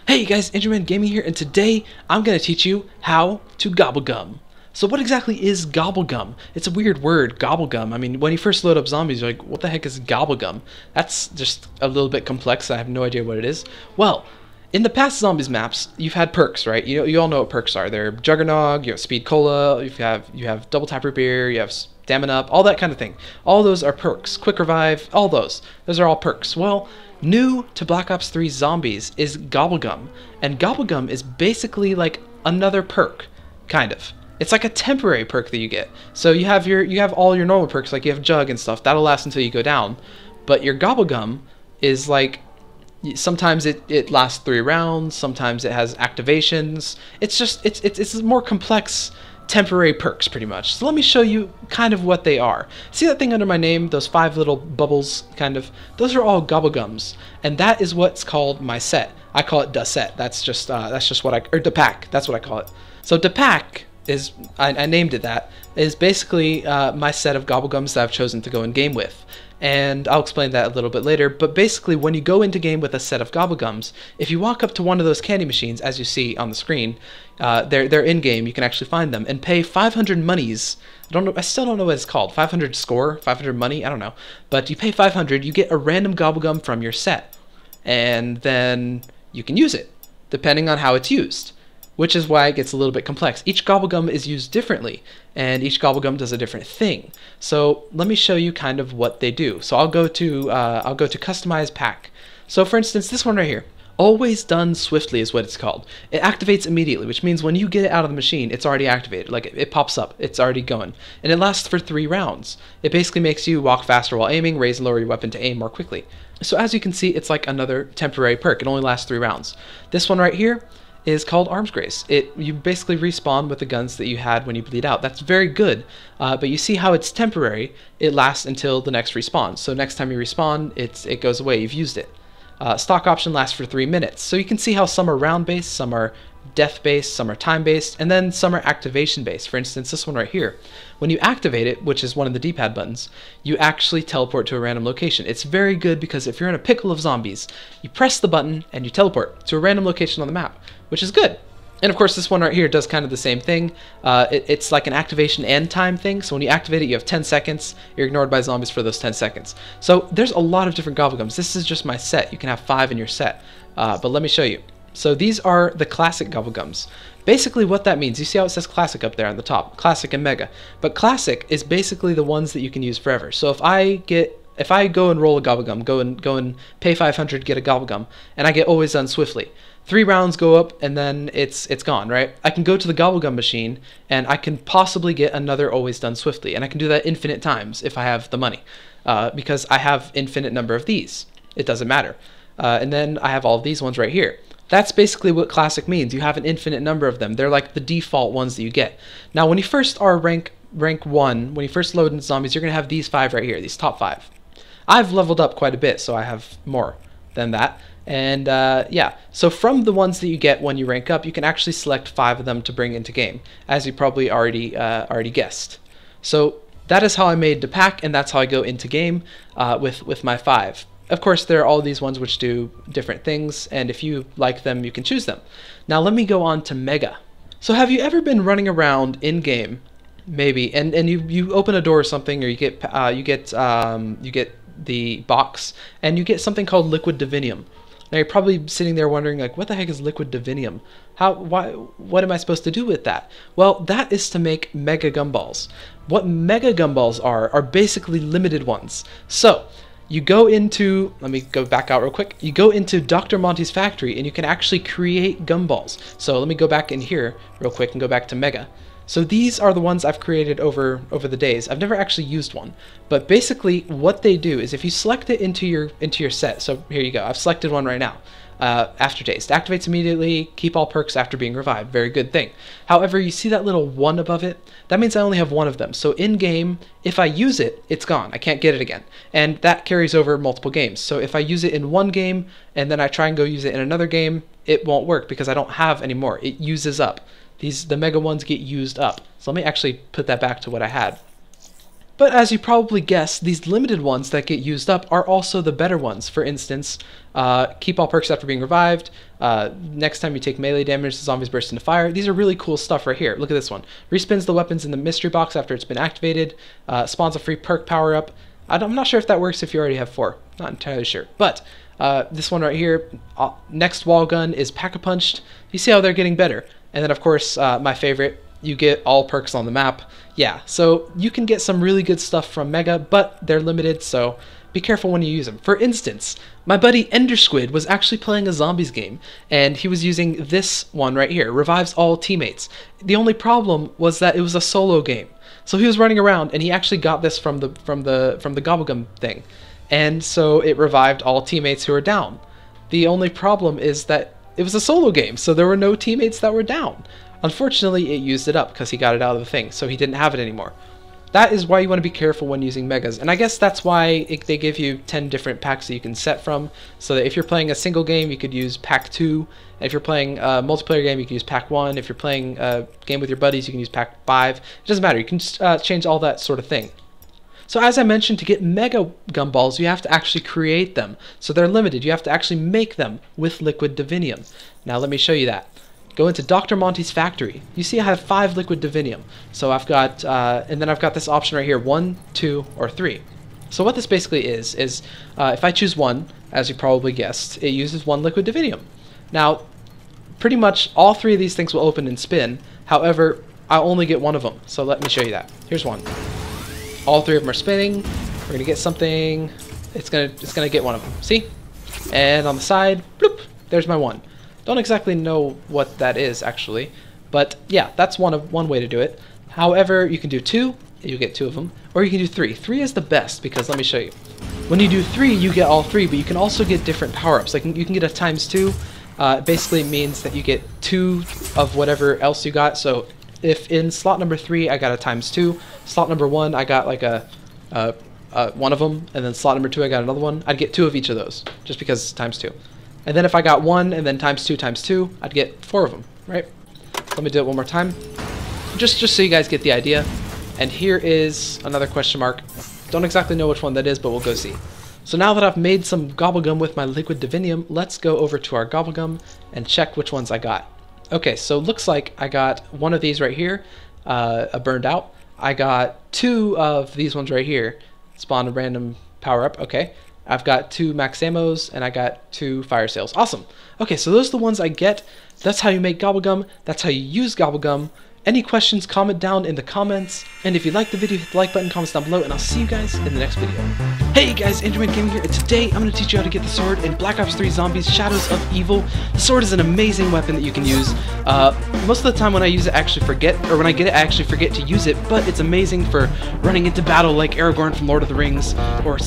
Hey guys, AndrewmanGaming here, and today I'm going to teach you how to gobblegum. So what exactly is gobblegum? It's a weird word, gobblegum. I mean, when you first load up zombies, you're like, what the heck is gobblegum? That's just a little bit complex. I have no idea what it is. Well, in the past zombies maps, you've had perks, right? You all know what perks are. They're Juggernog, you have Speed Cola, you have Double Tap Root Beer, you have Stamina Up, all that kind of thing. All those are perks. Quick Revive, all those. Those are all perks. Well, new to Black Ops 3 Zombies is Gobblegum, and Gobblegum is basically like another perk, kind of. It's like a temporary perk that you get. So you have all your normal perks, like you have Jug and stuff. That'll last until you go down. But your Gobblegum is like, sometimes it lasts 3 rounds, sometimes it has activations. It's more complex temporary perks, pretty much. So let me show you kind of what they are. See that thing under my name, those 5 little bubbles, kind of? Those are all Gobblegums, and that is what's called my set. I call it the set. That's just what or the pack. That's what I call it. So the pack is, I named it that, is basically my set of Gobblegums that I've chosen to go in game with. And I'll explain that a little bit later, but basically when you go into game with a set of Gobblegums, if you walk up to one of those candy machines, as you see on the screen, they're in game, you can actually find them, and pay 500 monies. I still don't know what it's called, 500 score, 500 money, I don't know, but you pay 500, you get a random Gobblegum from your set, and then you can use it, depending on how it's used. Which is why it gets a little bit complex. Each Gobblegum is used differently, and each Gobblegum does a different thing. So let me show you kind of what they do. So I'll go to Customize Pack. So for instance, this one right here, Always Done Swiftly is what it's called. It activates immediately, which means when you get it out of the machine, it's already activated. Like it pops up, it's already going. And it lasts for 3 rounds. It basically makes you walk faster while aiming, raise and lower your weapon to aim more quickly. So as you can see, it's like another temporary perk. It only lasts 3 rounds. This one right here is called Arms Grace. You basically respawn with the guns that you had when you bleed out. That's very good, but you see how it's temporary. It lasts until the next respawn. So next time you respawn, it goes away. You've used it. Stock option lasts for 3 minutes. So you can see how some are round-based, some are death-based, some are time-based, and then some are activation-based. For instance, this one right here. When you activate it, which is one of the D-pad buttons, you actually teleport to a random location. It's very good because if you're in a pickle of zombies, you press the button and you teleport to a random location on the map, which is good. And of course, this one right here does kind of the same thing. It's like an activation and time thing. So when you activate it, you have 10 seconds. You're ignored by zombies for those 10 seconds. So there's a lot of different Gobblegums. This is just my set. You can have 5 in your set. But let me show you. So these are the classic Gobblegums. Basically what that means, you see how it says classic up there on the top, classic and mega. But classic is basically the ones that you can use forever. So if I go and roll a Gobblegum, go and pay 500, get a Gobblegum, and I get Always Done Swiftly, 3 rounds go up and then it's gone, right? I can go to the Gobblegum machine and I can possibly get another Always Done Swiftly, and I can do that infinite times if I have the money, because I have infinite number of these. It doesn't matter. And then I have all of these ones right here. That's basically what classic means. You have an infinite number of them. They're like the default ones that you get. Now, when you first are rank 1, when you first load into zombies, you're going to have these 5 right here, these top 5. I've leveled up quite a bit, so I have more than that. And yeah, so from the ones that you get when you rank up, you can actually select 5 of them to bring into game, as you probably already guessed. So that is how I made the pack, and that's how I go into game with my 5. Of course, there are all these ones which do different things, and if you like them, you can choose them. Now let me go on to Mega. So have you ever been running around in game, maybe, and you open a door or something, or you get the box, and you get something called Liquid Divinium. Now you're probably sitting there wondering, like, what the heck is Liquid Divinium? What am I supposed to do with that? Well, that is to make Mega Gumballs. What Mega Gumballs are basically limited ones. So you go into, let me go back out real quick. You go into Dr. Monty's factory and you can actually create gumballs. So let me go back in here real quick and go back to Mega. So these are the ones I've created over the days. I've never actually used one, but basically what they do is if you select it into your set. So here you go. I've selected one right now. Aftertaste activates immediately. Keep all perks after being revived. Very good thing. However, you see that little 1 above it? That means I only have 1 of them. So in game, if I use it, it's gone. I can't get it again. And that carries over multiple games. So if I use it in one game and then I try and go use it in another game, it won't work because I don't have any more. It uses up. The mega ones get used up. So let me actually put that back to what I had. But as you probably guessed, these limited ones that get used up are also the better ones. For instance, keep all perks after being revived. Next time you take melee damage, the zombies burst into fire. These are really cool stuff right here. Look at this one. Respins the weapons in the mystery box after it's been activated. Spawns a free perk power up. I'm not sure if that works if you already have 4. Not entirely sure. But this one right here, next wall gun is Pack-a-Punched. You see how they're getting better. And then of course, my favorite, you get all perks on the map. Yeah, so you can get some really good stuff from Mega, but they're limited, so be careful when you use them. For instance, my buddy Ender Squid was actually playing a zombies game, and he was using this one right here, revives all teammates. The only problem was that it was a solo game. So he was running around, and he actually got this from the Gobblegum thing. And so it revived all teammates who were down. The only problem is that it was a solo game, so there were no teammates that were down. Unfortunately, it used it up because he got it out of the thing, so he didn't have it anymore. That is why you want to be careful when using megas, and I guess that's why they give you 10 different packs that you can set from, so that if you're playing a single game, you could use pack 2, and if you're playing a multiplayer game, you can use pack 1, if you're playing a game with your buddies, you can use pack 5, it doesn't matter, you can change all that sort of thing. So as I mentioned, to get mega gumballs, you have to actually create them, so they're limited, you have to actually make them with liquid divinium. Now let me show you that. Go into Dr. Monty's factory. You see I have 5 liquid divinium. So I've got, and then I've got this option right here, 1, 2, or 3. So what this basically is if I choose 1, as you probably guessed, it uses 1 liquid divinium. Now, pretty much all 3 of these things will open and spin. However, I only get 1 of them. So let me show you that. Here's 1. All 3 of them are spinning. We're gonna get something. It's gonna get 1 of them. See? And on the side, bloop, there's my 1. Don't exactly know what that is actually, but yeah, that's one way to do it. However, you can do 2, you get 2 of them, or you can do 3. 3 is the best because let me show you. When you do 3, you get all 3, but you can also get different power-ups. Like you can get a ×2. It basically means that you get 2 of whatever else you got. So if in slot number 3 I got a ×2, slot number 1 I got like one of them, and then slot number 2 I got another one, I'd get 2 of each of those just because it's ×2. And then if I got 1 and then ×2, I'd get 4 of them, right? Let me do it one more time, just so you guys get the idea. And here is another question mark. Don't exactly know which one that is, but we'll go see. So now that I've made some Gobblegum with my liquid divinium, let's go over to our Gobblegum and check which ones I got. Okay, so looks like I got 1 of these right here, a burned out. I got 2 of these ones right here, spawn a random power up, okay. I've got 2 max ammos, and I got 2 fire sales. Awesome. Okay, so those are the ones I get. That's how you make Gobblegum. That's how you use Gobblegum. Any questions, comment down in the comments. And if you like the video, hit the like button, comments down below, and I'll see you guys in the next video. Hey guys, AndrewmanGaming here, and today I'm going to teach you how to get the sword in Black Ops 3 Zombies Shadows of Evil. The sword is an amazing weapon that you can use. Most of the time when I use it, I actually forget, or when I get it, I actually forget to use it, but it's amazing for running into battle like Aragorn from Lord of the Rings, or